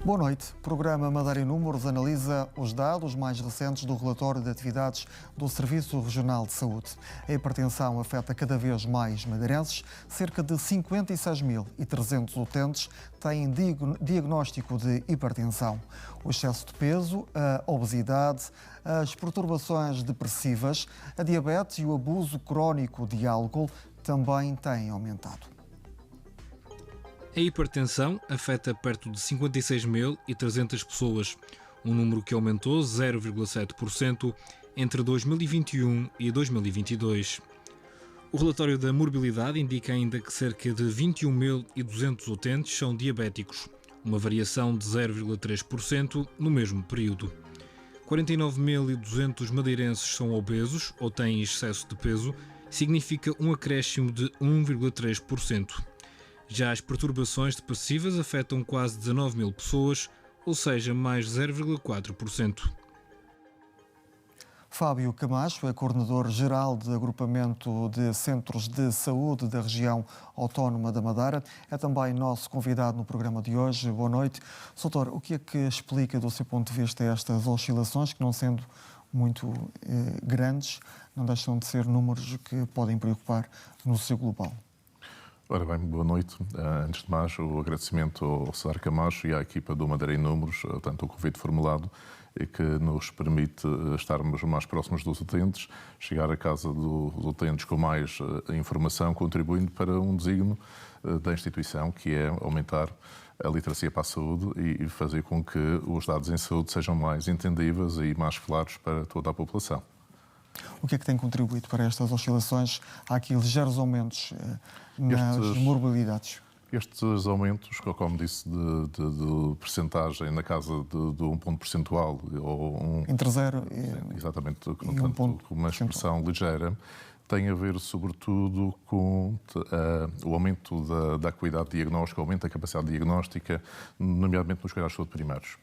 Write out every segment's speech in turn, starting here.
Boa noite. O programa Madeira em Números analisa os dados mais recentes do relatório de atividades do Serviço Regional de Saúde. A hipertensão afeta cada vez mais madeirenses. Cerca de 56.300 utentes têm diagnóstico de hipertensão. O excesso de peso, a obesidade, as perturbações depressivas, a diabetes e o abuso crónico de álcool também têm aumentado. A hipertensão afeta perto de 56.300 pessoas, um número que aumentou 0,7% entre 2021 e 2022. O relatório da morbilidade indica ainda que cerca de 21.200 utentes são diabéticos, uma variação de 0,3% no mesmo período. 49.200 madeirenses são obesos ou têm excesso de peso, significa um acréscimo de 1,3%. Já as perturbações depressivas afetam quase 19.000 pessoas, ou seja, mais 0,4%. Fábio Camacho é coordenador-geral de agrupamento de centros de saúde da região autónoma da Madeira. É também nosso convidado no programa de hoje. Boa noite. Doutor, o que é que explica do seu ponto de vista estas oscilações que, não sendo muito grandes, não deixam de ser números que podem preocupar no seu global? Ora bem, boa noite. Antes de mais, o agradecimento ao César Camacho e à equipa do Madeira em Números, tanto o convite formulado e que nos permite estarmos mais próximos dos utentes, chegar à casa dos utentes com mais informação, contribuindo para um desígnio da instituição, que é aumentar a literacia para a saúde e fazer com que os dados em saúde sejam mais entendíveis e mais claros para toda a população. O que é que tem contribuído para estas oscilações? Há aqui ligeiros aumentos nas morbilidades. Estes aumentos, como disse, de percentagem na casa de um ponto percentual, entre 0 e exatamente, com uma expressão ligeira, tem a ver sobretudo com o aumento da acuidade diagnóstica, o aumento da capacidade diagnóstica, nomeadamente nos cuidados de saúde primários.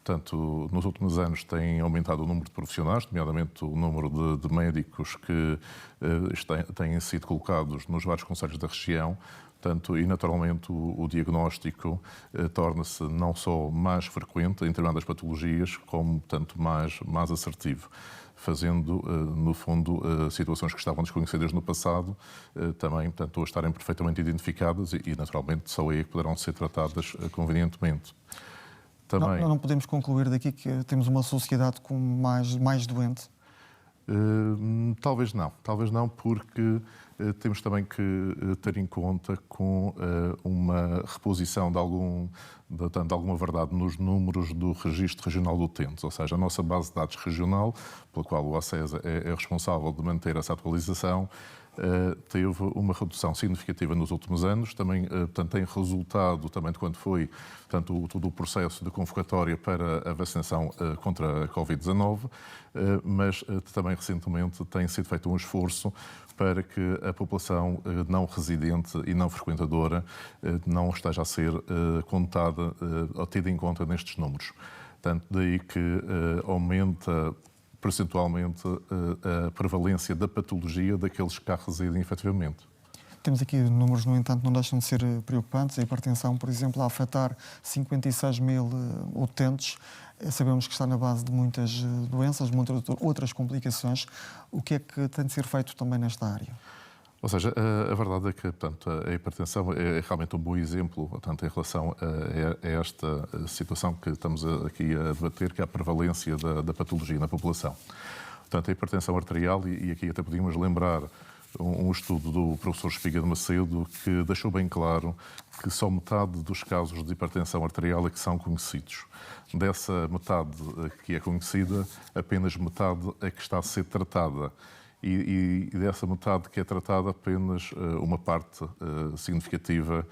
Portanto, nos últimos anos tem aumentado o número de profissionais, nomeadamente o número de médicos que têm sido colocados nos vários concelhos da região. Portanto, e naturalmente o diagnóstico torna-se não só mais frequente em determinadas patologias, como, portanto, mais assertivo, fazendo, no fundo, situações que estavam desconhecidas no passado, também, portanto, a estarem perfeitamente identificadas e naturalmente, só aí que poderão ser tratadas convenientemente. Não podemos concluir daqui que temos uma sociedade com mais doente? Talvez não, porque temos também que ter em conta com uma reposição de alguma verdade nos números do Registro Regional de Utentes, ou seja, a nossa base de dados regional, pela qual o ACESA é responsável de manter essa atualização, teve uma redução significativa nos últimos anos, também tem resultado também de quando foi todo o processo de convocatória para a vacinação contra a Covid-19, mas também recentemente tem sido feito um esforço para que a população não residente e não frequentadora não esteja a ser contada ou tida em conta nestes números. Tanto daí que aumenta percentualmente a prevalência da patologia daqueles que cá residem efetivamente. Temos aqui números, no entanto, não deixam de ser preocupantes. A hipertensão, por exemplo, a afetar 56.000 utentes. Sabemos que está na base de muitas doenças, muitas outras complicações. O que é que tem de ser feito também nesta área? Ou seja, a verdade é que, portanto, a hipertensão é realmente um bom exemplo, portanto, em relação a esta situação que estamos aqui a debater, que é a prevalência da patologia na população. Portanto, a hipertensão arterial, e aqui até podíamos lembrar um estudo do professor Espiga de Macedo, que deixou bem claro que só metade dos casos de hipertensão arterial é que são conhecidos. Dessa metade que é conhecida, apenas metade é que está a ser tratada. E dessa metade que é tratada, apenas uma parte significativa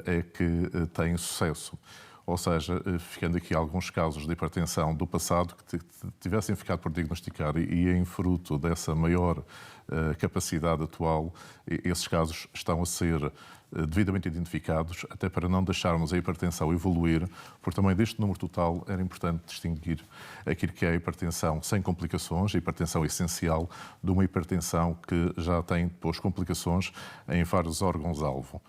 é que tem sucesso. Ou seja, ficando aqui alguns casos de hipertensão do passado que tivessem ficado por diagnosticar e em fruto dessa maior capacidade atual, esses casos estão a ser devidamente identificados, até para não deixarmos a hipertensão evoluir, porque também deste número total era importante distinguir aquilo que é a hipertensão sem complicações, a hipertensão essencial, de uma hipertensão que já tem depois complicações em vários órgãos-alvo.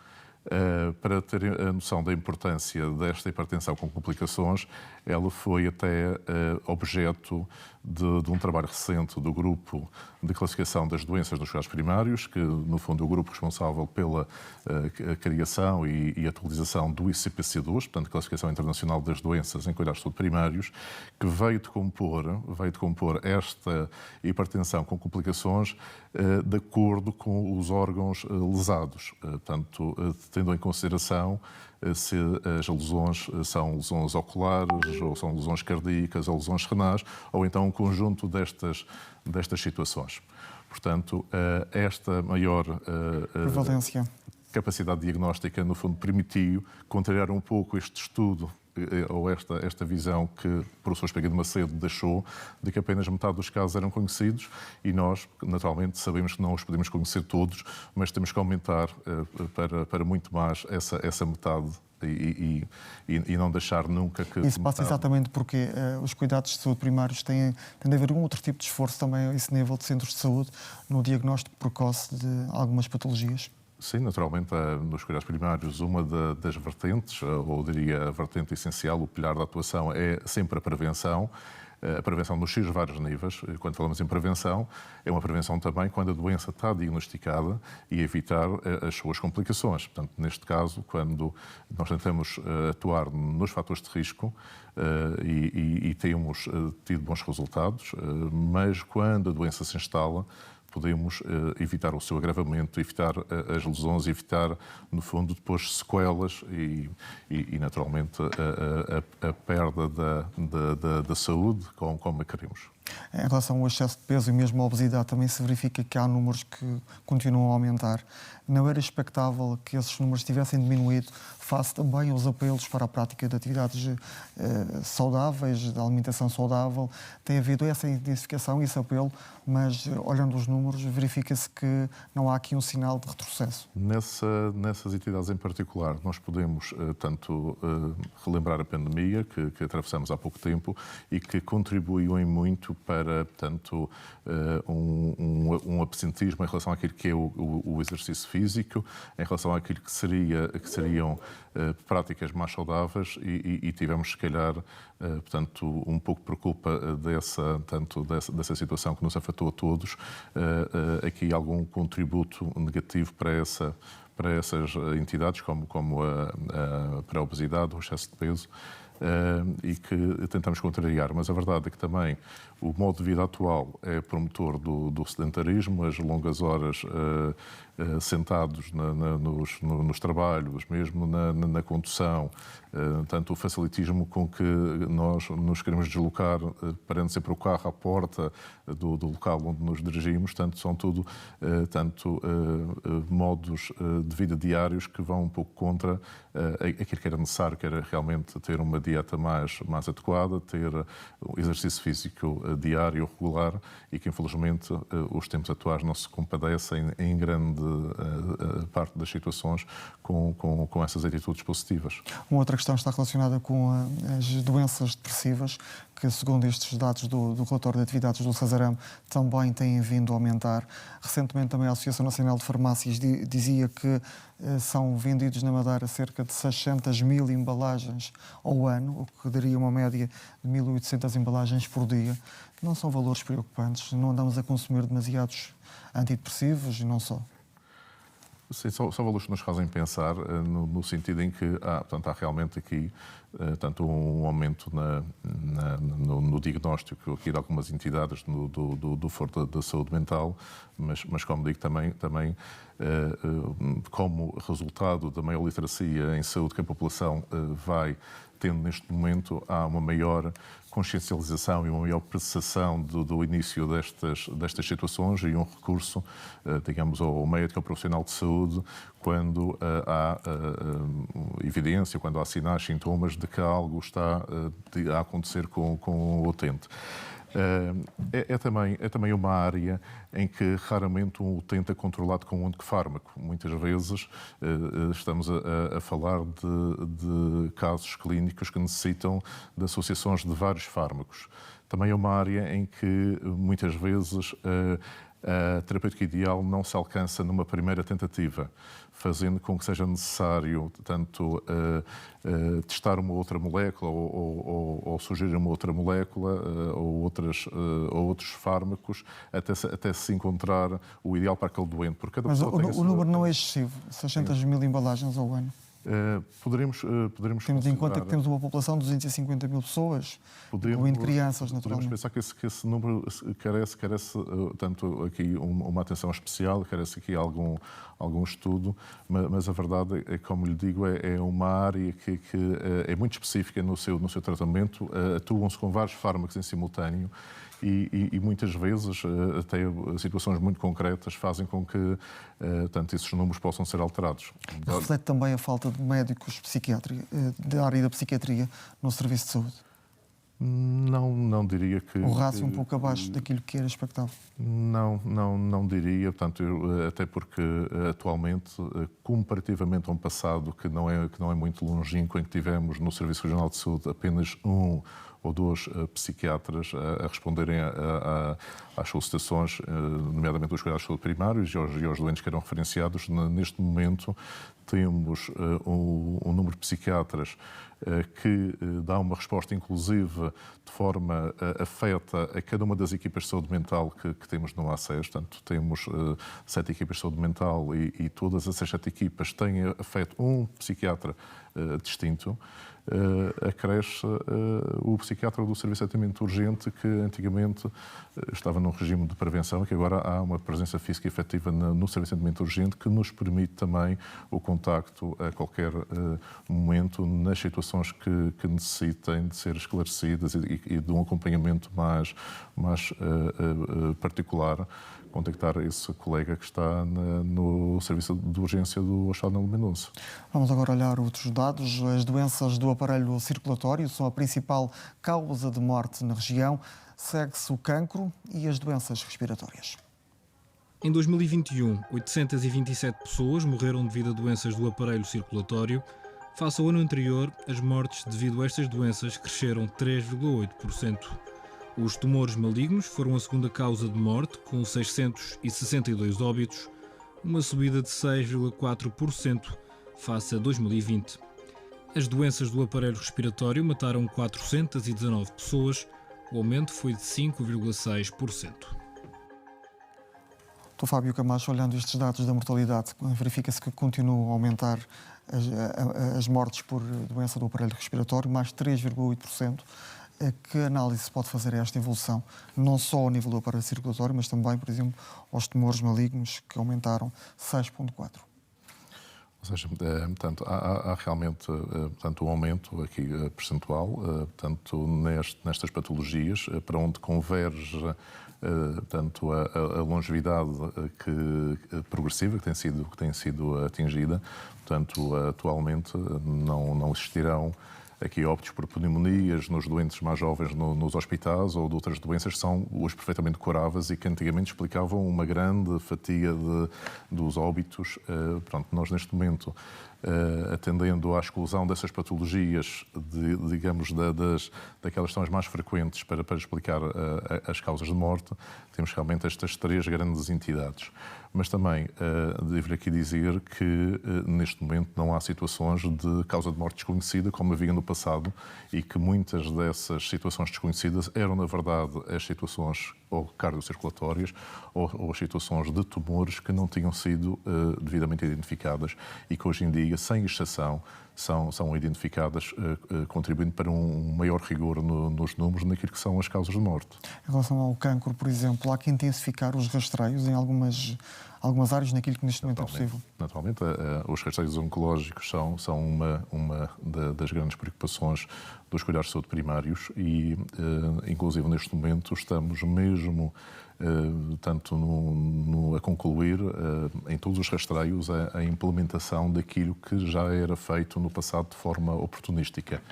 Para terem a noção da importância desta hipertensão com complicações, ela foi até objeto de um trabalho recente do Grupo de Classificação das Doenças nos Cuidados Primários, que, no fundo, é o grupo responsável pela criação e atualização do ICPC-2, portanto, Classificação Internacional das Doenças em Cuidados de Saúde Primários, que veio de compor esta hipertensão com complicações de acordo com os órgãos lesados, portanto, tendo em consideração se as lesões são lesões oculares, ou são lesões cardíacas, ou lesões renais, ou então um conjunto destas situações. Portanto, esta maior Prevalência. capacidade diagnóstica, no fundo, permitiu contrariar um pouco este estudo ou esta visão que o professor Espigueiro de Macedo deixou, de que apenas metade dos casos eram conhecidos, e nós, naturalmente, sabemos que não os podemos conhecer todos, mas temos que aumentar para muito mais essa metade e não deixar nunca que... Isso passa exatamente porque os cuidados de saúde primários têm de haver um outro tipo de esforço também a esse nível de centros de saúde no diagnóstico precoce de algumas patologias. Sim, naturalmente, nos cuidados primários, uma das vertentes, ou diria a vertente essencial, o pilar da atuação, é sempre a prevenção nos seus vários níveis. Quando falamos em prevenção, é uma prevenção também quando a doença está diagnosticada e evitar as suas complicações. Portanto, neste caso, quando nós tentamos atuar nos fatores de risco e temos tido bons resultados, mas quando a doença se instala, podemos evitar o seu agravamento, evitar as lesões, evitar, no fundo, depois sequelas e naturalmente, a perda da saúde como a queremos. Em relação ao excesso de peso e mesmo à obesidade, também se verifica que há números que continuam a aumentar. Não era expectável que esses números tivessem diminuído face também aos apelos para a prática de atividades saudáveis, de alimentação saudável. Tem havido essa intensificação, esse apelo, mas olhando os números, verifica-se que não há aqui um sinal de retrocesso. Nessas entidades em particular, nós podemos tanto relembrar a pandemia que atravessamos há pouco tempo e que contribuiu em muito para, portanto, um absentismo em relação àquilo que é o exercício físico, em relação àquilo que seriam práticas mais saudáveis e tivemos, se calhar, portanto, um pouco por culpa dessa situação que nos afetou a todos, aqui algum contributo negativo para essas entidades, como para a obesidade, o excesso de peso, e que tentamos contrariar. Mas a verdade é que também o modo de vida atual é promotor do sedentarismo, as longas horas sentados nos trabalhos, mesmo na condução, tanto o facilitismo com que nós nos queremos deslocar, parando sempre o carro à porta do local onde nos dirigimos, são tudo modos de vida diários que vão um pouco contra aquilo que era necessário, que era realmente ter uma dieta mais adequada, ter exercício físico diário, regular, e que infelizmente os tempos atuais não se compadecem em grande parte das situações com essas atitudes positivas. Uma outra questão está relacionada com as doenças depressivas, que, segundo estes dados do relatório de atividades do Cesarame, também têm vindo a aumentar. Recentemente também a Associação Nacional de Farmácias dizia que são vendidos na Madeira cerca de 600 mil embalagens ao ano, o que daria uma média de 1.800 embalagens por dia. Não são valores preocupantes, não andamos a consumir demasiados antidepressivos e não só. Sim, são valores que nos fazem pensar no sentido em que há realmente aqui tanto um aumento no diagnóstico aqui de algumas entidades do foro da saúde mental, mas como digo, também como resultado da maior literacia em saúde que a população vai tendo neste momento, há uma maior consciencialização e uma maior percepção do início destas situações e um recurso, digamos, ao médico, ao profissional de saúde, quando há evidência, quando há sinais, sintomas de que algo está a acontecer com o utente. É também uma área em que raramente um utente é controlado com um único fármaco. Muitas vezes estamos a falar de casos clínicos que necessitam de associações de vários fármacos. Também é uma área em que muitas vezes a terapêutica ideal não se alcança numa primeira tentativa, fazendo com que seja necessário tanto testar uma outra molécula ou sugerir uma outra molécula ou outros fármacos até se encontrar o ideal para aquele doente. Porque cada Mas pessoa o número não é excessivo, 600 mil embalagens ao ano. Poderemos Temos em conta que temos uma população de 250 mil pessoas, incluindo crianças, naturalmente. Podemos pensar que esse número carece tanto aqui uma atenção especial, carece aqui algum estudo, mas a verdade é, como lhe digo, é uma área que é muito específica no seu tratamento, atuam-se com vários fármacos em simultâneo e muitas vezes até situações muito concretas fazem com que esses números possam ser alterados. Reflete também a falta de médicos da área da psiquiatria no serviço de saúde? Não diria que... O rácio um pouco abaixo daquilo que era expectável? Não diria, portanto, até porque atualmente, comparativamente a um passado que não é muito longínquo, em que tivemos no Serviço Regional de Saúde apenas um ou dois psiquiatras a responderem às solicitações, nomeadamente dos cuidados de saúde primários e aos doentes que eram referenciados. Neste momento temos um número de psiquiatras que dá uma resposta inclusiva de forma afeta a cada uma das equipas de saúde mental que temos no ACES. Portanto, temos 7 equipas de saúde mental e todas essas 7 equipas têm afeto um psiquiatra distinto. Acresce o psiquiatra do Serviço de Atendimento Urgente, que antigamente estava num regime de prevenção, que agora há uma presença física efetiva no Serviço de Atendimento Urgente, que nos permite também o contacto a qualquer momento nas situações que necessitem de ser esclarecidas e de um acompanhamento mais particular, contactar esse colega que está no serviço de urgência do Hospital Nelo Mendonça. Vamos agora olhar outros dados. As doenças do aparelho circulatório são a principal causa de morte na região. Segue-se o cancro e as doenças respiratórias. Em 2021, 827 pessoas morreram devido a doenças do aparelho circulatório. Face ao ano anterior, as mortes devido a estas doenças cresceram 3,8%. Os tumores malignos foram a segunda causa de morte, com 662 óbitos, uma subida de 6,4% face a 2020. As doenças do aparelho respiratório mataram 419 pessoas, o aumento foi de 5,6%. Dr. Fábio Camacho, olhando estes dados da mortalidade, verifica-se que continuam a aumentar as mortes por doença do aparelho respiratório, mais 3,8%. Que análise se pode fazer a esta evolução, não só ao nível do aparelho circulatório, mas também, por exemplo, aos tumores malignos, que aumentaram 6,4%? Ou seja, portanto, há realmente um aumento aqui percentual, tanto nestas patologias, para onde converge tanto a longevidade progressiva que tem sido atingida. Portanto, atualmente não existirão aqui óbitos por pneumonias nos doentes mais jovens nos hospitais ou de outras doenças que são hoje perfeitamente curáveis e que antigamente explicavam uma grande fatia dos óbitos. Nós neste momento, atendendo à exclusão dessas patologias, digamos, daquelas que são as mais frequentes para explicar as causas de morte, temos realmente estas 3 grandes entidades. Mas também devo aqui dizer que neste momento não há situações de causa de morte desconhecida como havia no passado e que muitas dessas situações desconhecidas eram, na verdade, as situações ou cardiocirculatórias ou as situações de tumores que não tinham sido devidamente identificadas e que hoje em dia, sem exceção, são identificadas, contribuindo para um maior rigor nos números naquilo que são as causas de morte. Em relação ao cancro, por exemplo, há que intensificar os rastreios em algumas áreas naquilo que neste momento é possível? Naturalmente, os rastreios oncológicos são uma das grandes preocupações dos cuidados de saúde primários e, inclusive, neste momento estamos mesmo tanto a concluir em todos os rastreios a implementação daquilo que já era feito no passado de forma oportunística.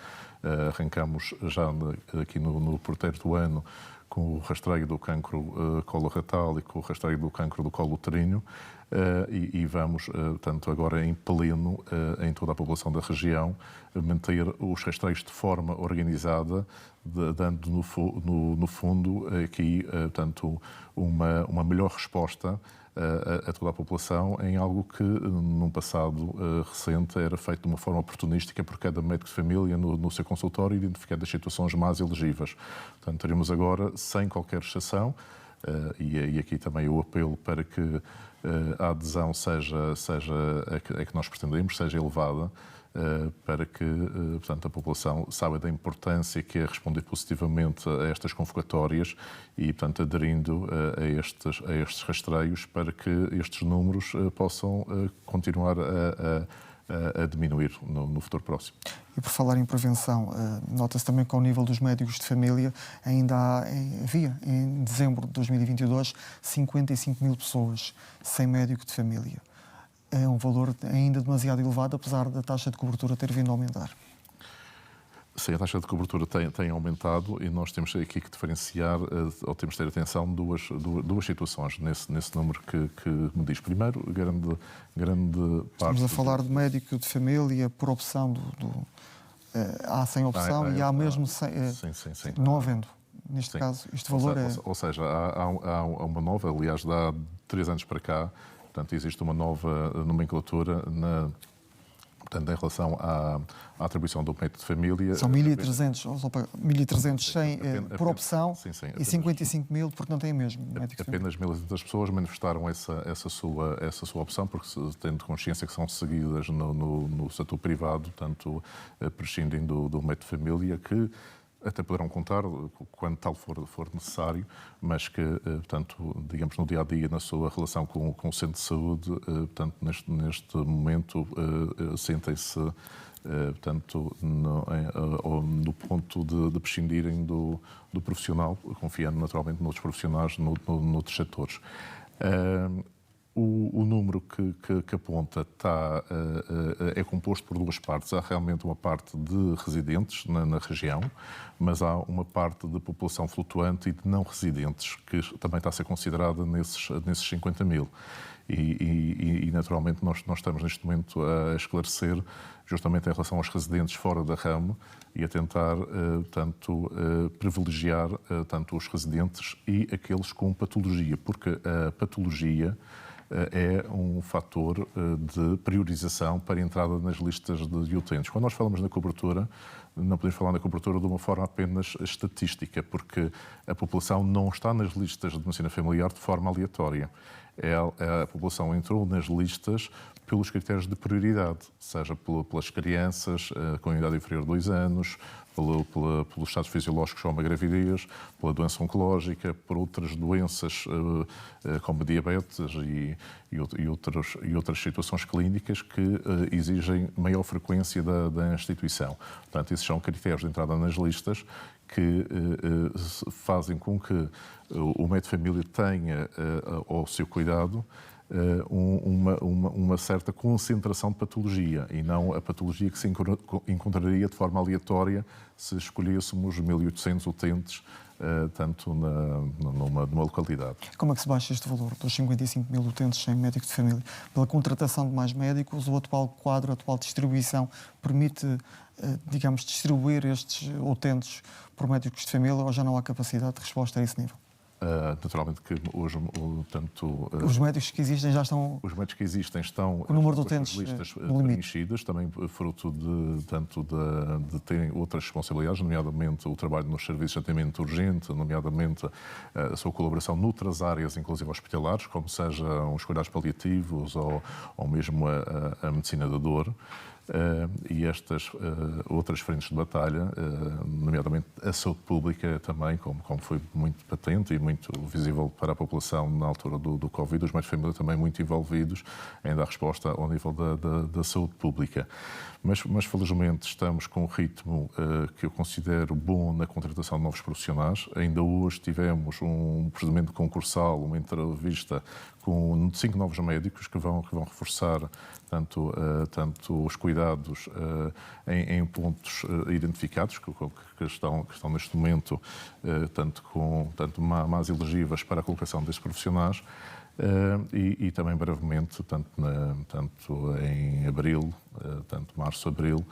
Arrancamos já aqui no porteiro ano com o rastreio do cancro coloretal e com o rastreio do cancro do colo uterino. e vamos, tanto agora em pleno, em toda a população da região, manter os rastreios de forma organizada, dando no fundo aqui, tanto uma melhor resposta a toda a população em algo que, num passado recente, era feito de uma forma oportunística por cada médico de família no seu consultório, identificando as situações mais elegíveis. Portanto, teremos agora, sem qualquer exceção, e aqui também o apelo para que a adesão seja a que nós pretendemos, seja elevada, para que, portanto, a população saiba da importância que é responder positivamente a estas convocatórias e, portanto, aderindo a estes rastreios para que estes números possam continuar a diminuir no futuro próximo. E por falar em prevenção, nota-se também que ao nível dos médicos de família ainda havia, em dezembro de 2022, 55 mil pessoas sem médico de família. É um valor ainda demasiado elevado, apesar da taxa de cobertura ter vindo a aumentar. Sim, a taxa de cobertura tem aumentado e nós temos aqui que diferenciar, ou temos que ter atenção, duas situações nesse número que me diz. Primeiro, grande parte... Estamos a falar de médico de família por opção há sem opção e há mesmo sem... Sim. Não havendo. Neste caso, este valor Ou seja, há uma nova, aliás, há 3 anos para cá, portanto, existe uma nova nomenclatura portanto, em relação à atribuição do médico de família. São 1.300 por opção e 55 mil porque não têm mesmo médico de família. Apenas 1.200 pessoas manifestaram essa sua opção, porque tendo consciência que são seguidas no setor privado, tanto prescindem do médico de família, que até poderão contar quando tal for necessário, mas que, portanto, digamos, no dia-a-dia, na sua relação com o centro de saúde, portanto, neste momento, sentem-se, portanto, no ponto de prescindirem do profissional, confiando naturalmente noutros profissionais, noutros setores. O número que aponta é composto por 2 partes. Há realmente uma parte de residentes na região, mas há uma parte de população flutuante e de não residentes, que também está a ser considerada nesses 50 mil. E naturalmente, nós estamos neste momento a esclarecer justamente em relação aos residentes fora da ramo e a tentar, privilegiar tanto os residentes e aqueles com patologia, porque a patologia é um fator de priorização para a entrada nas listas de utentes. Quando nós falamos na cobertura, não podemos falar na cobertura de uma forma apenas estatística, porque a população não está nas listas de medicina familiar de forma aleatória. A população entrou nas listas pelos critérios de prioridade, seja pelas crianças com idade inferior a 2 anos, pelos estados fisiológicos como a gravidez, pela doença oncológica, por outras doenças como diabetes e outras situações clínicas que exigem maior frequência da instituição. Portanto, esses são critérios de entrada nas listas que fazem com que o médico de família tenha ao seu cuidado uma certa concentração de patologia e não a patologia que se encontraria de forma aleatória se escolhêssemos 1.800 utentes tanto numa localidade. Como é que se baixa este valor dos 55 mil utentes sem médico de família? Pela contratação de mais médicos, o atual quadro, a atual distribuição permite, digamos, distribuir estes utentes por médicos de família ou já não há capacidade de resposta a esse nível? Naturalmente que hoje, os médicos que existem já estão... Os médicos que existem estão... O número de utentes listas preenchidas, também fruto de terem outras responsabilidades, nomeadamente o trabalho nos serviços de atendimento urgente, nomeadamente a sua colaboração noutras áreas, inclusive hospitalares, como sejam os cuidados paliativos ou mesmo a medicina da dor. E estas outras frentes de batalha, nomeadamente a saúde pública também, como foi muito patente e muito visível para a população na altura do Covid, os médicos de família também muito envolvidos em dar resposta ao nível da saúde pública. Mas felizmente estamos com um ritmo que eu considero bom na contratação de novos profissionais. Ainda hoje tivemos um procedimento concursal, uma entrevista com 5 novos médicos que vão reforçar tanto os cuidados cuidados em pontos identificados, que estão neste momento tanto mais elegíveis para a colocação destes profissionais, e também brevemente, tanto em abril, tanto março, abril,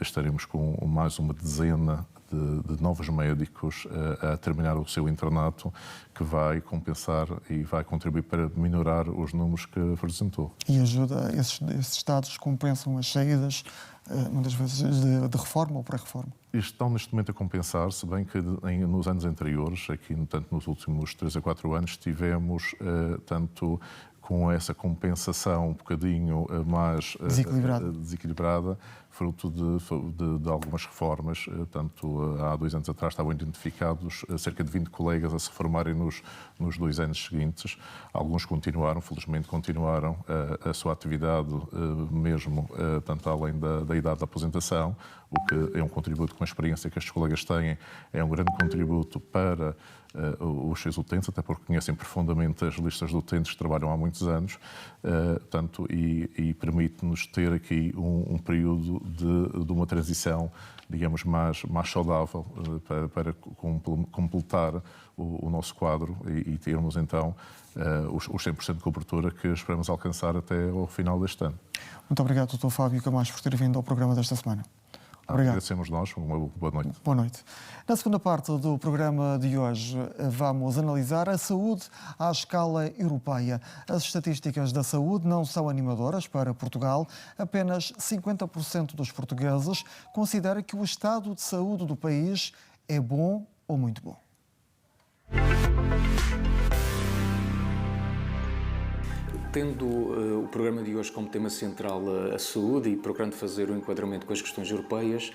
estaremos com mais uma dezena de novos médicos a terminar o seu internato, que vai compensar e vai contribuir para minorar os números que apresentou. E ajuda, esses Estados compensam as saídas, muitas vezes de reforma ou pré-reforma? Estão neste momento a compensar, se bem que nos anos anteriores, aqui tanto nos últimos 3 a 4 anos, tivemos tanto com essa compensação um bocadinho mais desequilibrada, fruto de algumas reformas. Tanto há 2 anos atrás estavam identificados cerca de 20 colegas a se formarem nos 2 anos seguintes. Alguns continuaram, felizmente continuaram a sua atividade mesmo, tanto além da idade da aposentação, o que é um contributo com a experiência que estes colegas têm, é um grande contributo para os seus utentes, até porque conhecem profundamente as listas de utentes que trabalham há muitos anos, e permite-nos ter aqui um período de uma transição, digamos, mais saudável para completar o nosso quadro e termos então os 100% de cobertura que esperamos alcançar até ao final deste ano. Muito obrigado, Dr. Fábio Camacho, por ter vindo ao programa desta semana. Obrigado. Agradecemos nós. Uma boa noite. Boa noite. Na segunda parte do programa de hoje, vamos analisar a saúde à escala europeia. As estatísticas da saúde não são animadoras para Portugal. Apenas 50% dos portugueses considera que o estado de saúde do país é bom ou muito bom. Tendo o programa de hoje como tema central a saúde e procurando fazer um enquadramento com as questões europeias,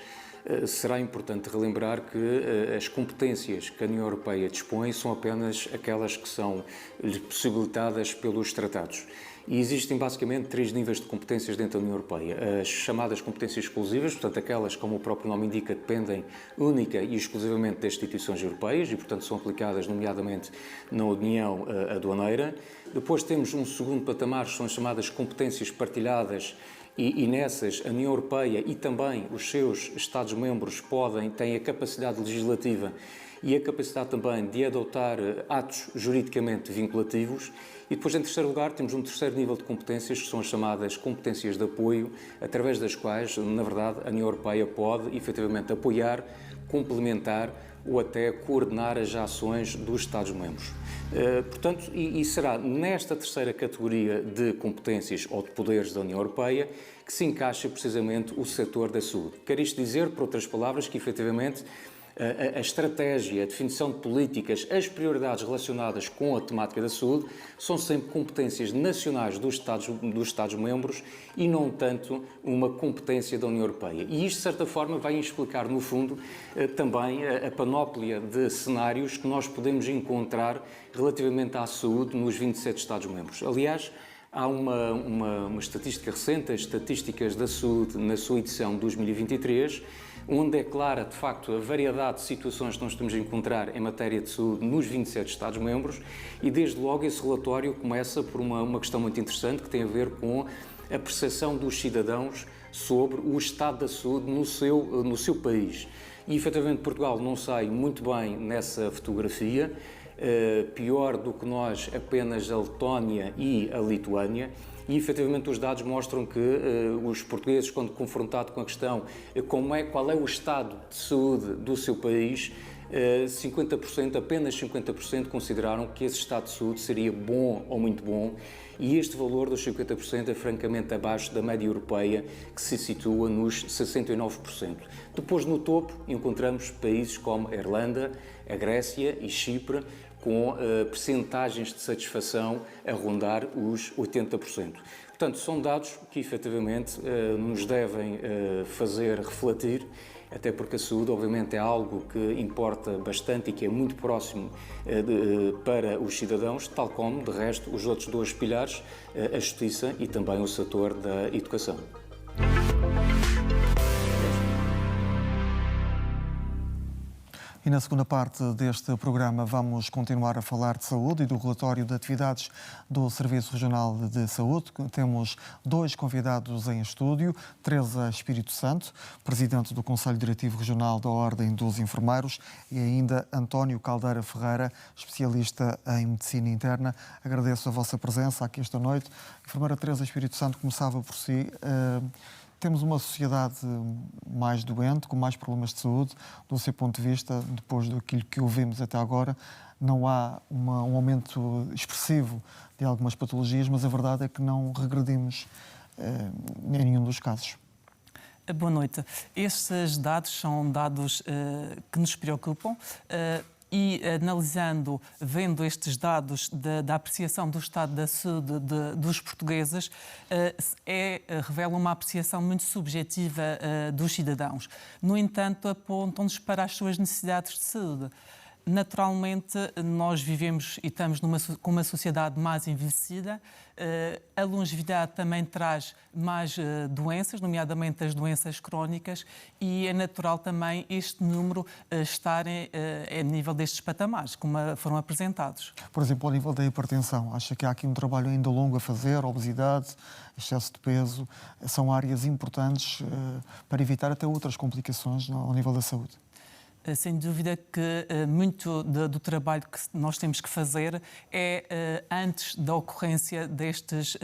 será importante relembrar que as competências que a União Europeia dispõe são apenas aquelas que são lhe possibilitadas pelos tratados. E existem basicamente 3 níveis de competências dentro da União Europeia. As chamadas competências exclusivas, portanto aquelas, como o próprio nome indica, dependem única e exclusivamente das instituições europeias e, portanto, são aplicadas nomeadamente na União Aduaneira. Depois temos um segundo patamar, que são as chamadas competências partilhadas, e nessas a União Europeia e também os seus Estados-membros têm a capacidade legislativa e a capacidade também de adotar atos juridicamente vinculativos. E depois, em terceiro lugar, temos um terceiro nível de competências, que são as chamadas competências de apoio, através das quais, na verdade, a União Europeia pode, efetivamente, apoiar, complementar ou até coordenar as ações dos Estados-membros. Portanto, e será nesta terceira categoria de competências ou de poderes da União Europeia que se encaixa precisamente o setor da saúde. Quer isto dizer, por outras palavras, que efetivamente a estratégia, a definição de políticas, as prioridades relacionadas com a temática da saúde são sempre competências nacionais dos Estados-membros e não tanto uma competência da União Europeia. E isto, de certa forma, vai explicar, no fundo, também a panóplia de cenários que nós podemos encontrar relativamente à saúde nos 27 Estados-membros. Aliás, há uma estatística recente, as estatísticas da saúde na sua edição 2023, onde é clara, de facto, a variedade de situações que nós estamos a encontrar em matéria de saúde nos 27 Estados-membros e, desde logo, esse relatório começa por uma questão muito interessante que tem a ver com a percepção dos cidadãos sobre o estado da saúde no seu país. E, efetivamente, Portugal não sai muito bem nessa fotografia, pior do que nós apenas a Letónia e a Lituânia. E, efetivamente, os dados mostram que os portugueses, quando confrontados com a questão qual é o estado de saúde do seu país, 50%, apenas 50% consideraram que esse estado de saúde seria bom ou muito bom, e este valor dos 50% é francamente abaixo da média europeia, que se situa nos 69%. Depois, no topo, encontramos países como a Irlanda, a Grécia e Chipre, com percentagens de satisfação a rondar os 80%. Portanto, são dados que efetivamente nos devem fazer refletir, até porque a saúde, obviamente, é algo que importa bastante e que é muito próximo para os cidadãos, tal como, de resto, os outros 2 pilares, a justiça e também o setor da educação. E na segunda parte deste programa vamos continuar a falar de saúde e do relatório de atividades do Serviço Regional de Saúde. Temos 2 convidados em estúdio: Teresa Espírito Santo, Presidente do Conselho Diretivo Regional da Ordem dos Enfermeiros, e ainda António Caldeira Ferreira, especialista em Medicina Interna. Agradeço a vossa presença aqui esta noite. Enfermeira Teresa Espírito Santo, começava por si. Temos uma sociedade mais doente, com mais problemas de saúde. Do seu ponto de vista, depois daquilo que ouvimos até agora, não há um aumento expressivo de algumas patologias, mas a verdade é que não regredimos em nenhum dos casos. Boa noite. Estes dados são dados que nos preocupam. E analisando, vendo estes dados da apreciação do estado da saúde dos portugueses, revela uma apreciação muito subjetiva dos cidadãos. No entanto, apontam-nos para as suas necessidades de saúde. Naturalmente, nós vivemos e estamos com uma sociedade mais envelhecida. A longevidade também traz mais doenças, nomeadamente as doenças crónicas, e é natural também este número estar a nível destes patamares, como foram apresentados. Por exemplo, ao nível da hipertensão, acha que há aqui um trabalho ainda longo a fazer? Obesidade, excesso de peso, são áreas importantes para evitar até outras complicações ao nível da saúde? Sem dúvida que muito do trabalho que nós temos que fazer é antes da ocorrência destes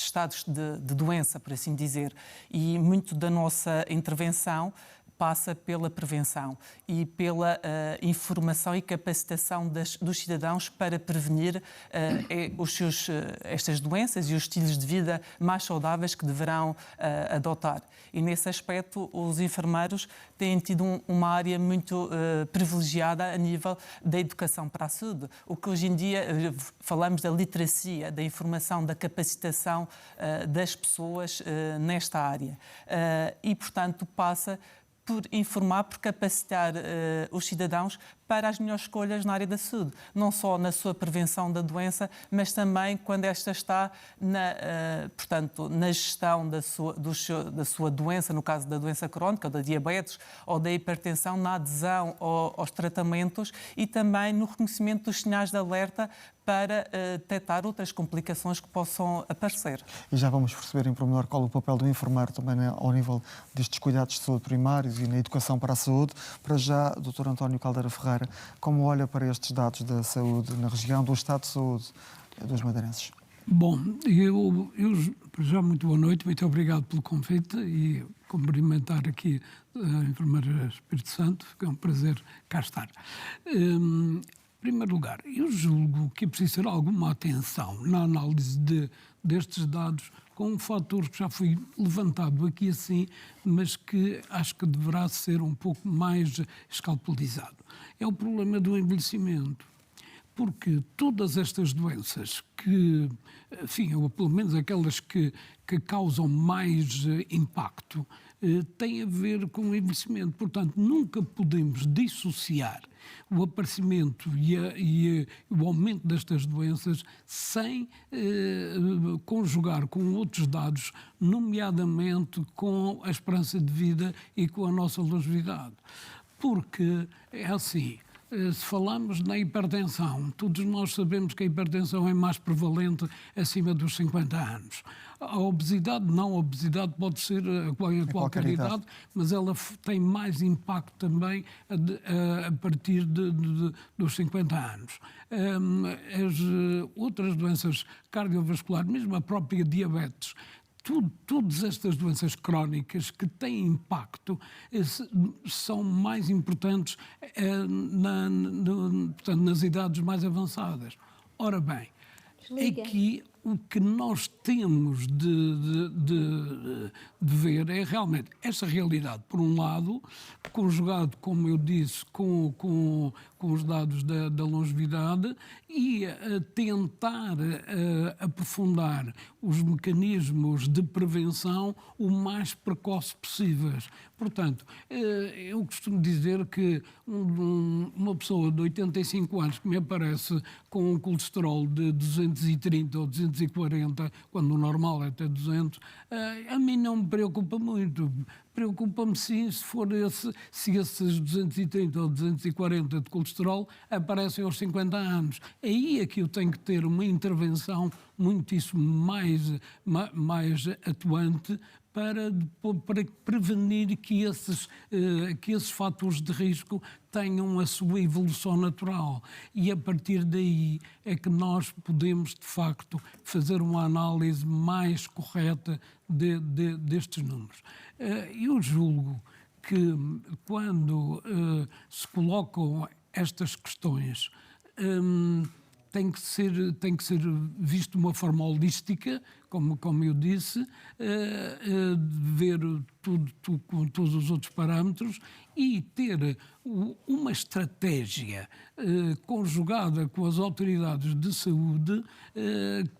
estados de doença, por assim dizer. E muito da nossa intervenção passa pela prevenção e pela informação e capacitação dos cidadãos para prevenir estas doenças e os estilos de vida mais saudáveis que deverão adotar. E nesse aspecto, os enfermeiros têm tido uma área muito privilegiada a nível da educação para a saúde. O que hoje em dia falamos da literacia, da informação, da capacitação das pessoas nesta área. E, portanto, passa por informar, por capacitar os cidadãos para as melhores escolhas na área da saúde. Não só na sua prevenção da doença, mas também quando esta está na gestão da sua doença, no caso da doença crónica, ou da diabetes, ou da hipertensão, na adesão aos tratamentos e também no reconhecimento dos sinais de alerta para detectar outras complicações que possam aparecer. E já vamos perceber em pormenor qual o papel do enfermeiro também ao nível destes cuidados de saúde primários e na educação para a saúde. Para já, Dr. António Caldeira Ferreira, como olha para estes dados da saúde na região, do estado de saúde dos madeirenses? Bom, eu já muito boa noite, muito obrigado pelo convite e cumprimentar aqui a enfermeira Espírito Santo, que é um prazer cá estar. Em primeiro lugar, eu julgo que é preciso ter alguma atenção na análise destes dados com um fator que já foi levantado aqui assim, mas que acho que deverá ser um pouco mais escalpelizado. É o problema do envelhecimento. Porque todas estas doenças que, enfim, ou pelo menos aquelas que causam mais impacto, têm a ver com o envelhecimento. Portanto, nunca podemos dissociar o aparecimento e o aumento destas doenças sem conjugar com outros dados, nomeadamente com a esperança de vida e com a nossa longevidade. Porque é assim, se falamos na hipertensão, todos nós sabemos que a hipertensão é mais prevalente acima dos 50 anos. A obesidade, não, a obesidade pode ser a qualquer idade, mas ela tem mais impacto também a partir dos 50 anos. As outras doenças cardiovasculares, mesmo a própria diabetes, todas estas doenças crónicas que têm impacto são mais importantes portanto, nas idades mais avançadas. Ora bem, aqui o que nós temos de ver é realmente esta realidade, por um lado, conjugado, como eu disse, com os dados da longevidade e tentar aprofundar os mecanismos de prevenção o mais precoce possíveis. Portanto, eu costumo dizer que uma pessoa de 85 anos que me aparece com um colesterol de 230 ou 240 240, quando o normal é até 200, a mim não me preocupa muito. Preocupa-me sim se esses 230 ou 240 de colesterol aparecem aos 50 anos. Aí é que eu tenho que ter uma intervenção muitíssimo mais atuante para prevenir que esses fatores de risco tenham a sua evolução natural. E a partir daí é que nós podemos, de facto, fazer uma análise mais correta destes números. Eu julgo que quando se colocam estas questões, tem que ser visto de uma forma holística, como eu disse, ver tudo com todos os outros parâmetros e ter uma estratégia conjugada com as autoridades de saúde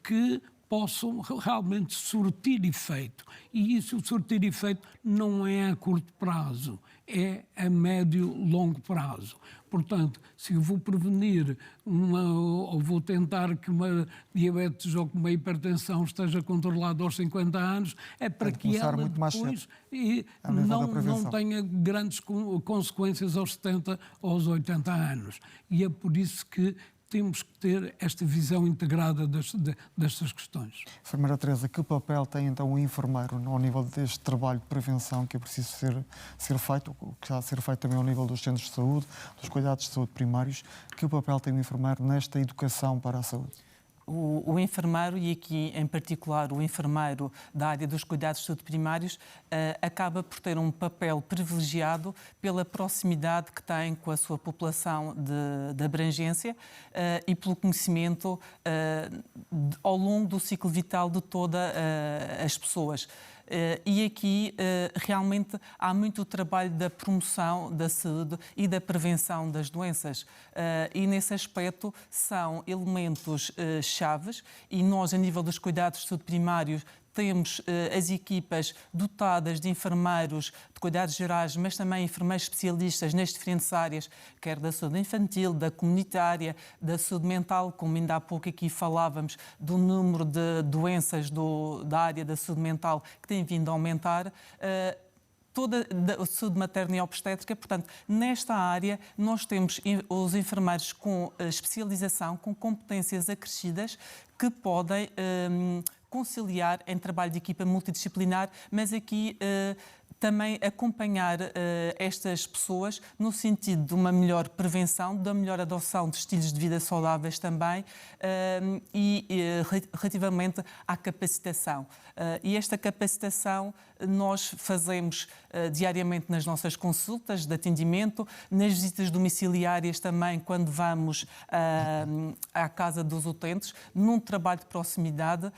que possam realmente surtir efeito. E isso, surtir efeito, não é a curto prazo, é a médio, longo prazo. Portanto, se eu vou prevenir ou vou tentar que uma diabetes ou que uma hipertensão esteja controlada aos 50 anos, é para que ela depois não tenha grandes consequências aos 70 ou aos 80 anos. E é por isso que temos que ter esta visão integrada destas questões. Enfermeira Teresa, que papel tem então o enfermeiro ao nível deste trabalho de prevenção que é preciso ser feito, o que está a ser feito também ao nível dos centros de saúde, dos cuidados de saúde primários? Que papel tem o enfermeiro nesta educação para a saúde? O enfermeiro, e aqui em particular o enfermeiro da área dos cuidados de saúde primários, acaba por ter um papel privilegiado pela proximidade que tem com a sua população de abrangência e pelo conhecimento ao longo do ciclo vital de todas as pessoas. E aqui realmente há muito trabalho da promoção da saúde e da prevenção das doenças. E nesse aspecto são elementos chaves e nós, a nível dos cuidados de saúde primários, temos as equipas dotadas de enfermeiros de cuidados gerais, mas também enfermeiros especialistas nas diferentes áreas, quer da saúde infantil, da comunitária, da saúde mental, como ainda há pouco aqui falávamos do número de doenças da área da saúde mental que tem vindo a aumentar. Toda a saúde materna e obstétrica. Portanto, nesta área nós temos os enfermeiros com especialização, com competências acrescidas, que podem conciliar em trabalho de equipa multidisciplinar, mas aqui também acompanhar estas pessoas no sentido de uma melhor prevenção, da melhor adoção de estilos de vida saudáveis também e relativamente à capacitação. E esta capacitação nós fazemos diariamente nas nossas consultas de atendimento, nas visitas domiciliárias também, quando vamos à casa dos utentes, num trabalho de proximidade,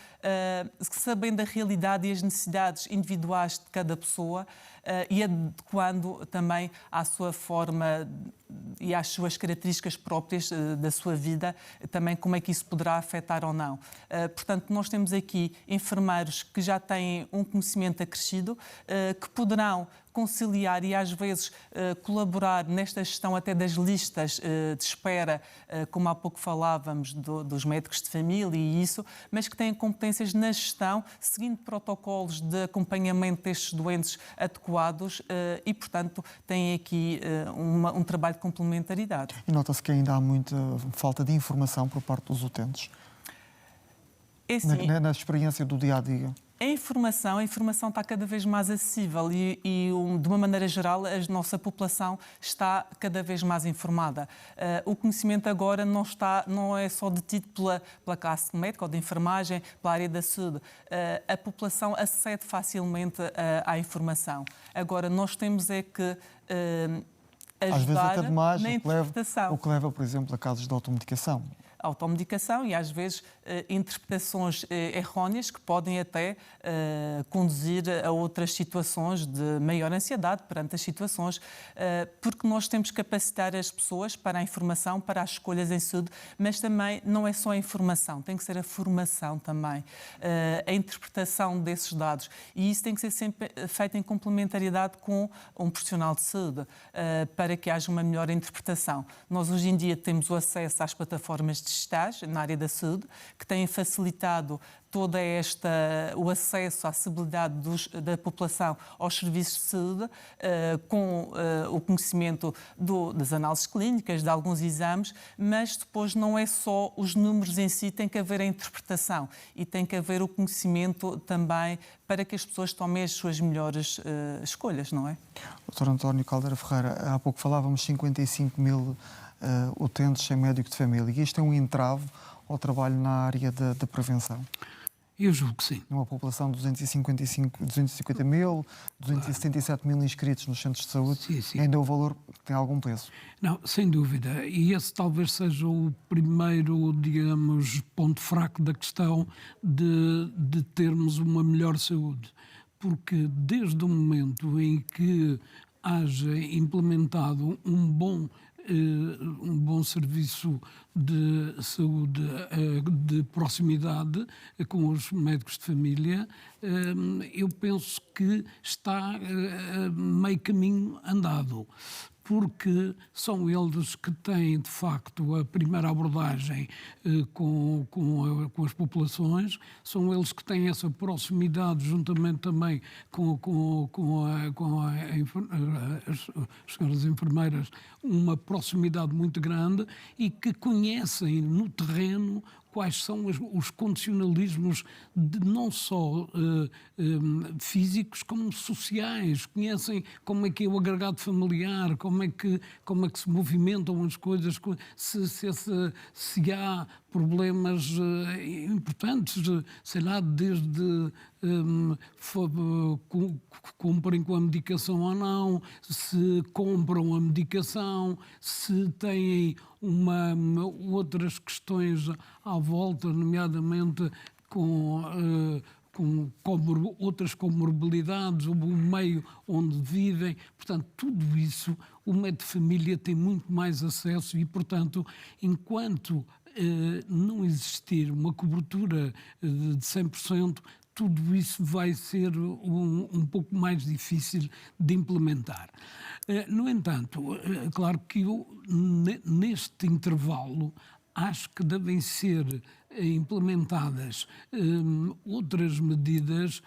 sabendo a realidade e as necessidades individuais de cada pessoa e adequando também à sua forma e às suas características próprias da sua vida, também como é que isso poderá afetar ou não. Portanto, nós temos aqui enfermeiros que já têm um conhecimento acrescido, que poderão conciliar e às vezes colaborar nesta gestão até das listas de espera, como há pouco falávamos dos médicos de família e isso, mas que têm competências na gestão, seguindo protocolos de acompanhamento destes doentes adequados e, portanto, têm aqui um trabalho de complementaridade. E nota-se que ainda há muita falta de informação por parte dos utentes. Na experiência do dia-a-dia. A informação está cada vez mais acessível e, de uma maneira geral, a nossa população está cada vez mais informada. O conhecimento agora não é só detido pela classe médica ou de enfermagem, pela área da saúde. A população acede facilmente à informação. Agora, nós temos é que ajudar às vezes até demais, na interpretação. O que leva, por exemplo, a casos de automedicação. Automedicação e, às vezes, interpretações erróneas que podem até conduzir a outras situações de maior ansiedade perante as situações, porque nós temos que capacitar as pessoas para a informação, para as escolhas em saúde, mas também não é só a informação, tem que ser a formação também, a interpretação desses dados. E isso tem que ser sempre feito em complementariedade com um profissional de saúde, para que haja uma melhor interpretação. Nós, hoje em dia, temos o acesso às plataformas digitais na área da saúde, que têm facilitado o acesso, a acessibilidade da população aos serviços de saúde, com o conhecimento das análises clínicas, de alguns exames, mas depois não é só os números em si, tem que haver a interpretação e tem que haver o conhecimento também para que as pessoas tomem as suas melhores escolhas, não é? Dr. António Caldeira Ferreira, há pouco falávamos 55 mil utentes sem médico de família. E isto é um entrave ao trabalho na área da prevenção? Eu julgo que sim. Numa população de 250 mil, 277 mil inscritos nos centros de saúde, sim. Ainda o valor tem algum peso? Não, sem dúvida. E esse talvez seja o primeiro, digamos, ponto fraco da questão de termos uma melhor saúde. Porque desde o momento em que haja implementado um bom serviço de saúde de proximidade com os médicos de família, eu penso que está meio caminho andado. Porque são eles que têm, de facto, a primeira abordagem com as populações, são eles que têm essa proximidade, juntamente também com as senhoras enfermeiras, uma proximidade muito grande e que conhecem no terreno quais são os condicionalismos não só físicos como sociais, conhecem como é que é o agregado familiar, como é que se movimentam as coisas, se há problemas importantes, sei lá, desde cumprem com a medicação ou não, se compram a medicação, se têm outras questões à volta, nomeadamente com outras comorbilidades, o meio onde vivem. Portanto, tudo isso o médico de família tem muito mais acesso e, portanto, enquanto não existir uma cobertura de 100%, tudo isso vai ser um pouco mais difícil de implementar. No entanto, claro que eu, neste intervalo, acho que devem ser implementadas outras medidas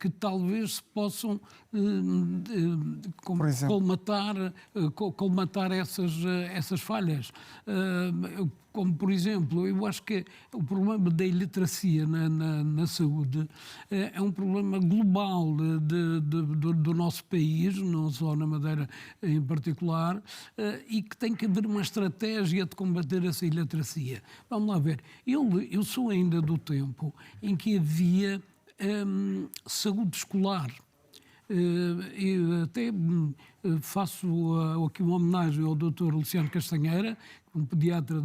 que talvez possam colmatar essas falhas. Como, por exemplo, eu acho que o problema da iliteracia na saúde é um problema global do nosso país, não só na Madeira em particular, e que tem que haver uma estratégia de combater essa iliteracia. Vamos lá ver. Eu sou ainda do tempo em que havia saúde escolar. Eu até faço aqui uma homenagem ao Dr. Luciano Castanheira, um pediatra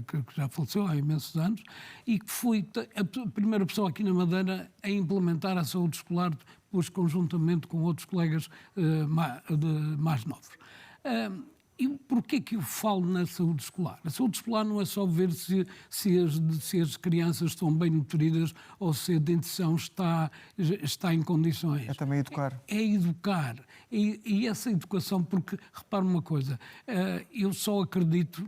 que já faleceu há imensos anos, e que foi a primeira pessoa aqui na Madeira a implementar a saúde escolar, depois conjuntamente com outros colegas mais novos. E porquê que eu falo na saúde escolar? A saúde escolar não é só ver se as crianças estão bem nutridas ou se a dentição está em condições. É também educar. É educar. E essa educação, porque, repare uma coisa, eu só acredito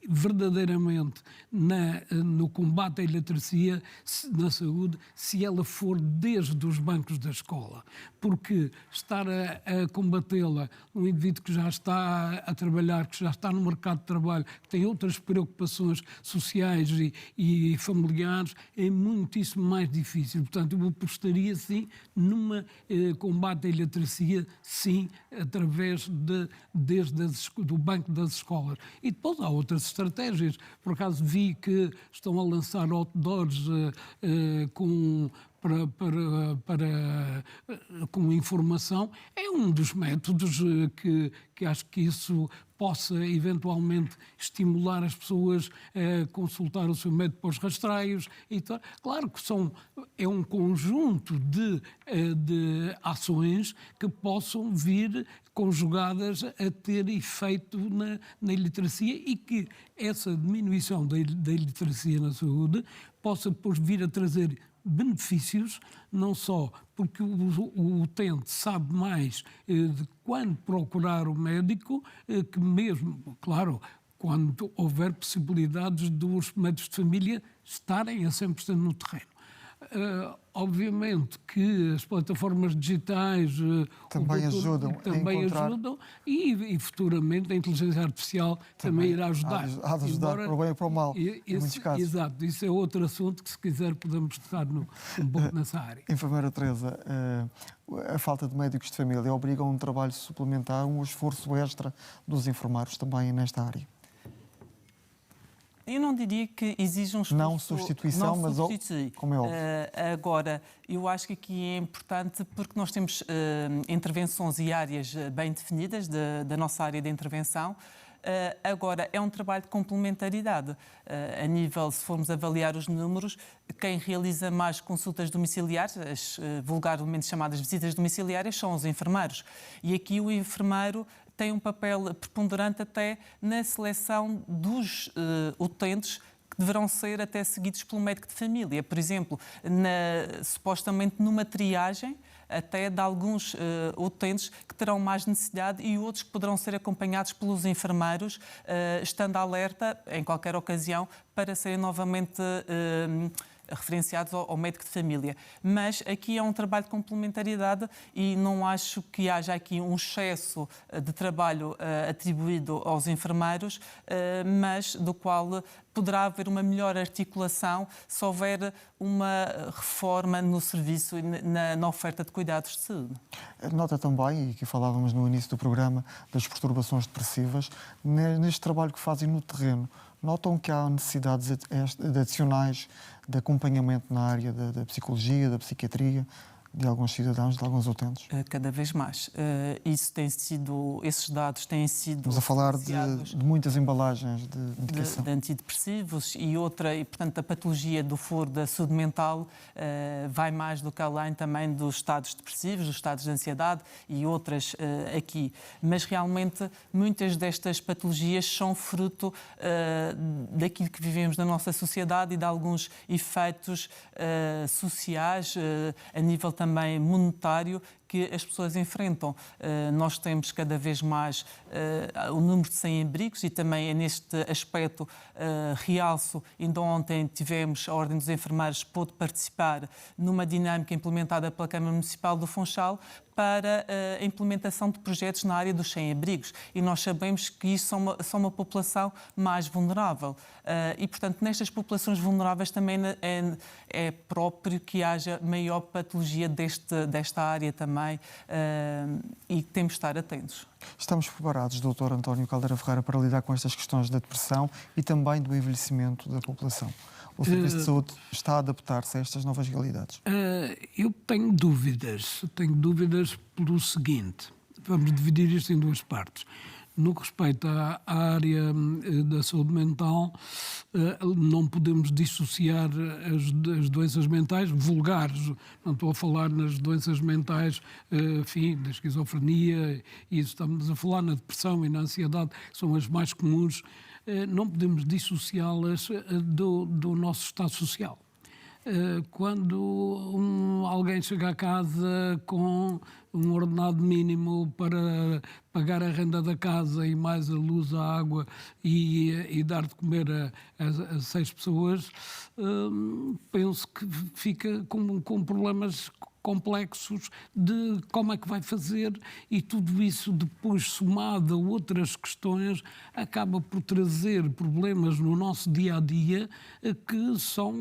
verdadeiramente no combate à iliteracia na saúde se ela for desde os bancos da escola. Porque estar a combatê-la um indivíduo que já está a trabalhar, que já está no mercado de trabalho, que tem outras preocupações sociais e familiares, é muitíssimo mais difícil. Portanto, eu apostaria, sim, numa combate à iliteracia, sim, através do banco das escolas. E depois há outras estratégias. Por acaso vi que estão a lançar outdoors com informação. É um dos métodos que acho que isso possa eventualmente estimular as pessoas a consultar o seu médico para os rastreios. E tal. Claro que é um conjunto de ações que possam vir conjugadas a ter efeito na iliteracia e que essa diminuição da iliteracia na saúde possa depois vir a trazer benefícios, não só porque o utente sabe mais de quando procurar o médico, que mesmo, claro, quando houver possibilidades dos médicos de família estarem a 100% no terreno. Obviamente que as plataformas digitais também ajudam e futuramente a inteligência artificial também irá ajudar. Há de ajudar para o bem e para o mal, em muitos casos. Exato, isso é outro assunto que, se quiser, podemos tocar um pouco nessa área. Enfermeira Teresa, a falta de médicos de família obriga a um trabalho suplementar, um esforço extra dos enfermeiros também nesta área? Eu não diria que exige um esforço... Não substituição, mas como é óbvio. Agora, eu acho que aqui é importante porque nós temos intervenções e áreas bem definidas da nossa área de intervenção. Agora, é um trabalho de complementaridade. A nível, se formos avaliar os números, quem realiza mais consultas domiciliares, as vulgarmente chamadas visitas domiciliárias, são os enfermeiros. E aqui o enfermeiro tem um papel preponderante até na seleção dos utentes que deverão ser até seguidos pelo médico de família. Por exemplo, supostamente numa triagem até de alguns utentes que terão mais necessidade e outros que poderão ser acompanhados pelos enfermeiros, estando alerta, em qualquer ocasião, para serem novamente referenciados ao médico de família. Mas aqui é um trabalho de complementaridade e não acho que haja aqui um excesso de trabalho atribuído aos enfermeiros, mas do qual poderá haver uma melhor articulação se houver uma reforma no serviço e na oferta de cuidados de saúde. Nota também, e que falávamos no início do programa, das perturbações depressivas, neste trabalho que fazem no terreno, notam que há necessidades adicionais de acompanhamento na área da psicologia, da psiquiatria, de alguns cidadãos, de alguns utentes? Cada vez mais. Esses dados têm sido... Estamos a falar de muitas embalagens de medicação. De antidepressivos e portanto, a patologia do foro da saúde mental vai mais do que além também dos estados depressivos, dos estados de ansiedade e outras aqui. Mas realmente muitas destas patologias são fruto daquilo que vivemos na nossa sociedade e de alguns efeitos sociais a nível também monetário que as pessoas enfrentam. Nós temos cada vez mais o número de sem-abrigos e também é neste aspecto realço. Ainda ontem tivemos, a Ordem dos Enfermeiros pôde participar numa dinâmica implementada pela Câmara Municipal do Funchal para a implementação de projetos na área dos sem-abrigos. E nós sabemos que isso são uma população mais vulnerável. E, portanto, nestas populações vulneráveis também é próprio que haja maior patologia desta área também e temos de estar atentos. Estamos preparados, Dr. António Caldeira Ferreira, para lidar com estas questões da depressão e também do envelhecimento da população? O Serviço de Saúde está a adaptar-se a estas novas realidades? Eu tenho dúvidas pelo seguinte. Vamos dividir isto em duas partes. No que respeita à área da saúde mental, não podemos dissociar as doenças mentais vulgares. Não estou a falar nas doenças mentais, enfim, da esquizofrenia, e estamos a falar na depressão e na ansiedade, que são as mais comuns. Não podemos dissociá-las do nosso estado social. Quando alguém chega a casa com um ordenado mínimo para pagar a renda da casa e mais a luz, a água e dar de comer a 6 pessoas, penso que fica com problemas complexos de como é que vai fazer, e tudo isso depois somado a outras questões acaba por trazer problemas no nosso dia-a-dia que são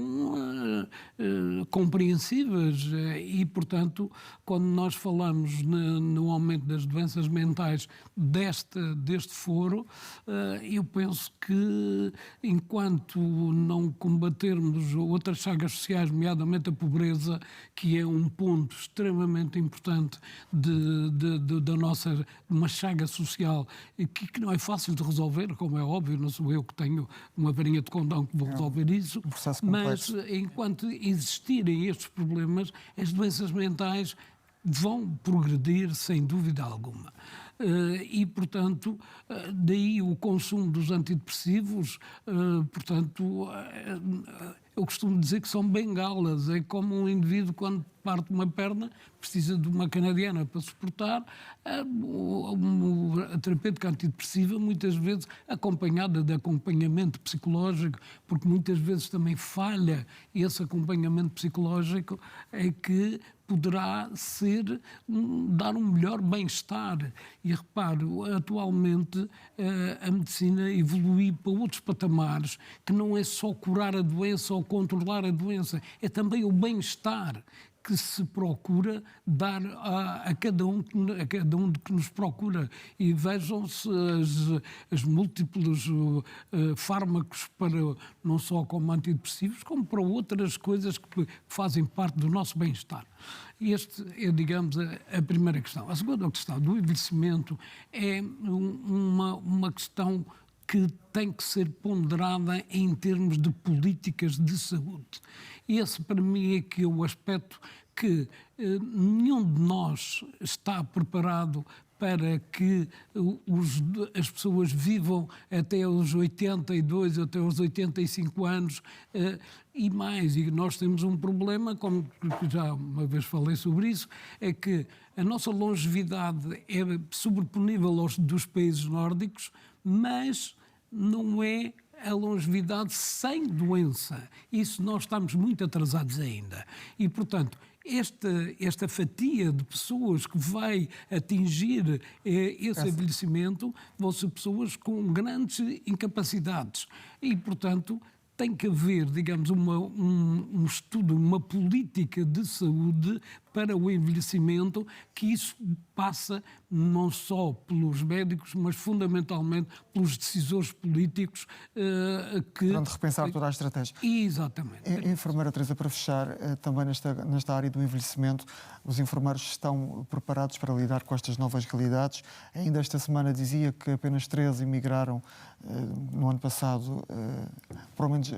compreensíveis e, portanto, quando nós falamos no aumento das doenças mentais deste foro, eu penso que enquanto não combatermos outras chagas sociais, nomeadamente a pobreza, que é um ponto extremamente importante da nossa uma chaga social que não é fácil de resolver, como é óbvio, não sou eu que tenho uma varinha de condão que vou resolver isso, mas enquanto existirem estes problemas, as doenças mentais vão progredir sem dúvida alguma. E, portanto, daí o consumo dos antidepressivos, portanto, eu costumo dizer que são bengalas. É como um indivíduo, quando parte uma perna, precisa de uma canadiana para suportar. A terapêutica antidepressiva, muitas vezes acompanhada de acompanhamento psicológico, porque muitas vezes também falha esse acompanhamento psicológico, é que poderá dar um melhor bem-estar. E repare, atualmente a medicina evolui para outros patamares, que não é só curar a doença ou controlar a doença, é também o bem-estar que se procura dar a cada um que nos procura. E vejam-se as múltiplos fármacos para, não só como antidepressivos, como para outras coisas que fazem parte do nosso bem-estar. Este é, digamos, a primeira questão. A segunda questão do envelhecimento é uma questão que tem que ser ponderada em termos de políticas de saúde. Esse, para mim, é que é o aspecto que nenhum de nós está preparado para que as pessoas vivam até os 82, até os 85 anos e mais. E nós temos um problema, como já uma vez falei sobre isso, é que a nossa longevidade é sobreponível aos dos países nórdicos, mas não é a longevidade sem doença. Isso nós estamos muito atrasados ainda. E, portanto, esta fatia de pessoas que vai atingir esse envelhecimento vão ser pessoas com grandes incapacidades. E, portanto, tem que haver, digamos, um estudo, uma política de saúde para o envelhecimento, que isso passa não só pelos médicos, mas fundamentalmente pelos decisores políticos que... Para repensar toda a estratégia. Exatamente. Enfermeira Teresa, para fechar, também nesta área do envelhecimento, os enfermeiros estão preparados para lidar com estas novas realidades. Ainda esta semana dizia que apenas 13 emigraram no ano passado, pelo menos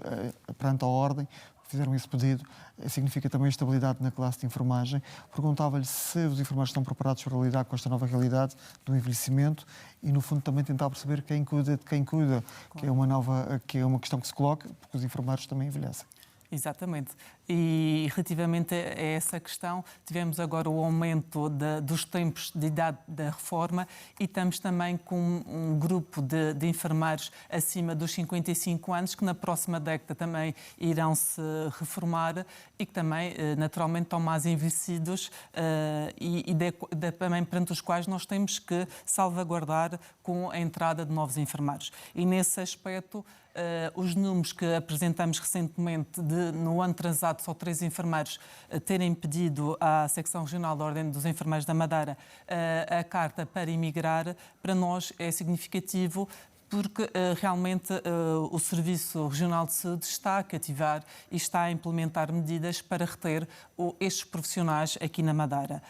perante a ordem, fizeram esse pedido. Significa também estabilidade na classe de enfermagem. Perguntava-lhe se os enfermeiros estão preparados para lidar com esta nova realidade do envelhecimento e, no fundo, também tentar perceber quem cuida de quem cuida, claro. que é uma questão que se coloca, porque os enfermeiros também envelhecem. Exatamente. E relativamente a essa questão, tivemos agora o aumento dos tempos de idade da reforma e estamos também com um grupo de enfermeiros acima dos 55 anos que na próxima década também irão se reformar e que também, naturalmente, estão mais envelhecidos também perante os quais nós temos que salvaguardar com a entrada de novos enfermeiros. E nesse aspecto, os números que apresentamos recentemente no ano transado, só 3 enfermeiros terem pedido à Secção Regional da Ordem dos Enfermeiros da Madeira a carta para emigrar, para nós é significativo, porque realmente o Serviço Regional de Saúde está a cativar e está a implementar medidas para reter estes profissionais aqui na Madeira.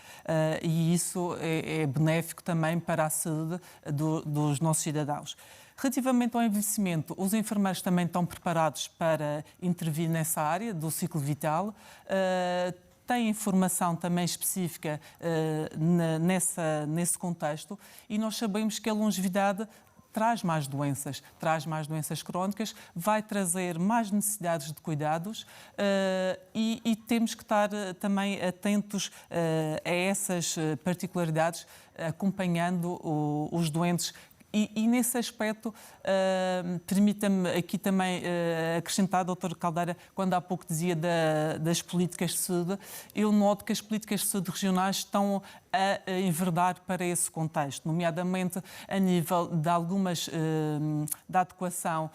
E isso é benéfico também para a saúde dos nossos cidadãos. Relativamente ao envelhecimento, os enfermeiros também estão preparados para intervir nessa área do ciclo vital. Têm formação também específica nesse contexto e nós sabemos que a longevidade traz mais doenças crónicas, vai trazer mais necessidades de cuidados e temos que estar também atentos a essas particularidades, acompanhando os doentes. E nesse aspecto, permita-me aqui também acrescentar, Dr. Caldeira, quando há pouco dizia das políticas de saúde, eu noto que as políticas de saúde regionais estão a enverdar para esse contexto, nomeadamente a nível de algumas da adequação,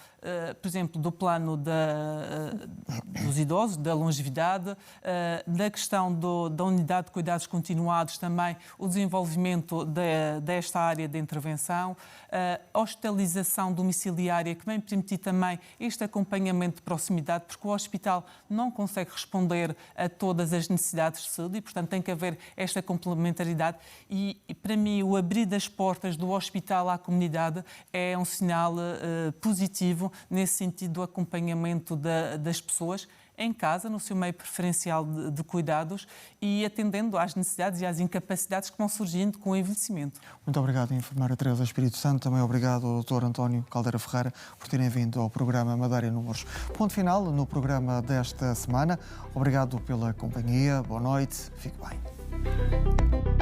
por exemplo, do plano dos idosos, da longevidade, da questão da unidade de cuidados continuados, também o desenvolvimento desta área de intervenção, a hospitalização domiciliária, que vem permitir também este acompanhamento de proximidade, porque o hospital não consegue responder a todas as necessidades de saúde e, portanto, tem que haver esta complementariedade complementaridade e para mim, o abrir das portas do hospital à comunidade é um sinal positivo nesse sentido do acompanhamento das pessoas em casa, no seu meio preferencial de cuidados e atendendo às necessidades e às incapacidades que vão surgindo com o envelhecimento. Muito obrigado, enfermeira Teresa Espírito Santo. Também obrigado ao Dr. António Caldeira Ferreira por terem vindo ao programa Madeira Números. Ponto final no programa desta semana. Obrigado pela companhia. Boa noite. Fique bem.